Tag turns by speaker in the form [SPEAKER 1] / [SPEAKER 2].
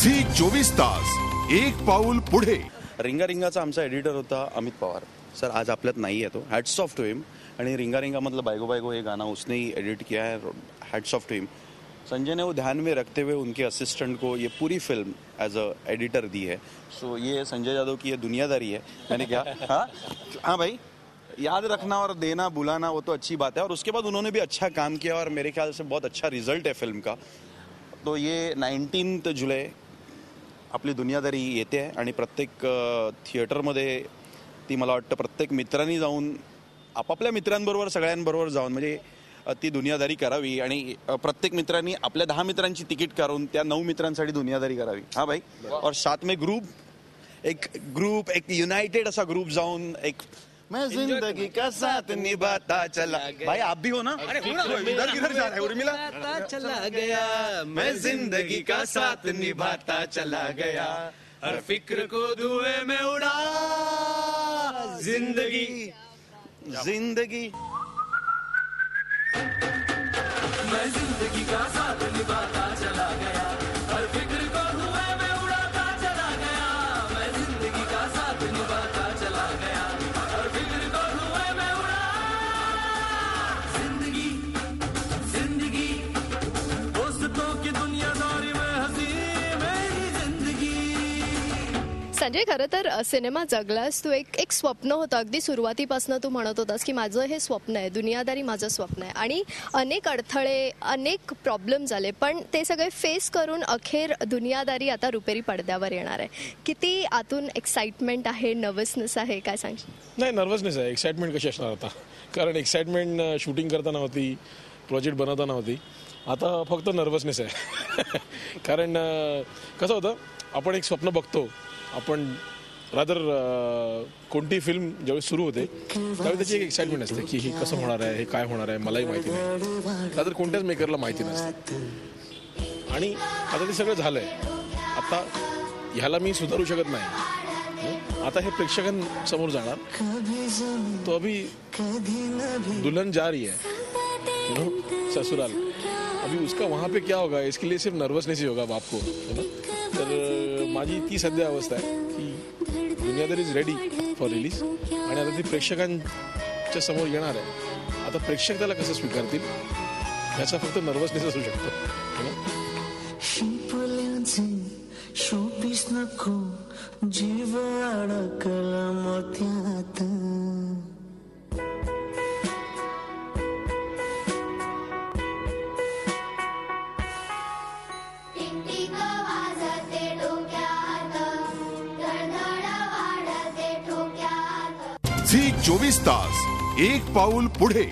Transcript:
[SPEAKER 1] Zee 24 तास एक पाऊल पुढे.
[SPEAKER 2] रिंगारिंगाचा आमचा एडिटर होता अमित पवार सर, आज आपल्यात नहीं है तो हैट्स ऑफ टू हिम. आणि रिंगा मतलब बायगो बायगो ये गाना उसने ही एडिट किया है, हैट्स ऑफ टू हिम. संजय ने वो ध्यान में रखते हुए उनके असिस्टेंट को ये पूरी फिल्म एज अ एडिटर दी है. सो ये संजय यादव की ये दुनियादारी है. मैंने क्या हाँ भाई, याद रखना और देना बुलाना वो तो अच्छी बात है, और उसके बाद उन्होंने भी अच्छा काम किया और मेरे ख्याल से बहुत अच्छा रिझल्ट आहे फिल्म का. तो ये 19 जुलै आपली दुनियादारी येते आहे आणि प्रत्येक थिएटरमध्ये ती मला वाटतं प्रत्येक मित्रांनी जाऊन आपापल्या मित्रांबरोबर सगळ्यांबरोबर जाऊन म्हणजे ती दुनियादारी करावी. आणि प्रत्येक मित्रांनी आपल्या 10 मित्रांची तिकीट काढून त्या 9 मित्रांसाठी दुनियादारी करावी. हाँ भाई, और साथ में ग्रुप एक युनाइटेड असा ग्रुप जाऊन एक मैं जिंदगी का साथ निभाता चला. भाई आप भी हो ना? इधर किधर जा रहे हो उर्मिला?
[SPEAKER 3] चला गया मैं जिंदगी का साथ निभाता चला गया, हर फिक्र को धुएं में उड़ा जिंदगी मैं जिंदगी का साथ निभाता चला गया, हर फिक्र को धुएं में उड़ाता चला गया, मैं जिंदगी का साथ निभाता चला गया, हर फिक्र को धुएं में उड़ा जिंदगी दोस्तों की दुनियादारी में हंसी मेरी जिंदगी.
[SPEAKER 4] संजय, खरं तर सिनेमा जगलास तू एक स्वप्न होतं. अगदी सुरुवातीपासून तू म्हणत होतास की माझं हे स्वप्न आहे, दुनियादारी माझं स्वप्न आहे. आणि अनेक अडथळे, अनेक प्रॉब्लेम झाले, पण ते सगळे फेस करून अखेर दुनियादारी आता रुपेरी पडद्यावर येणार आहे. किती आतून एक्साइटमेंट आहे, नर्वसनेस आहे, काय सांगशील?
[SPEAKER 5] नाही, नर्वसनेस आहे. एक्साइटमेंट कशी असणार आता? कारण एक्साइटमेंट शूटिंग करताना होती, प्रोजेक्ट बनवताना होती. आता फक्त नर्वसनेस आहे. कारण कसं होतं, आपण एक स्वप्न बघतो, आपण रादर कोणती फिल्म ज्यावेळी सुरू होते त्यावेळी त्याची एक एक्साइटमेंट असते की हे कसं होणार आहे, हे काय होणार आहे, मलाही माहिती नाही, रादर कोणत्याच मेकरला माहिती नसते. आणि आता ते सगळं झालंय. आता ह्याला मी सुधारू शकत नाही. आता हे प्रेक्षकांसमोर जाणार. तो अभी दुल्हन जा रही है ससुराल, अभी उसका वहाँ पे क्या होगा, इसके लिए सिर्फ नर्वसनेस ही होगा बाप को. तर माझी ती सध्या अवस्था आहे की दुनियादारी इज रेडी फॉर रिलीज. आणि आता ती प्रेक्षकांच्या समोर येणार आहे. आता प्रेक्षक त्याला कसं स्वीकारतील याचा फक्त नर्वसनेस असू शकतो.
[SPEAKER 6] शोपीस नको जीव अडकला मोत्यात.
[SPEAKER 1] झी 24 तास एक पाऊल पुढे.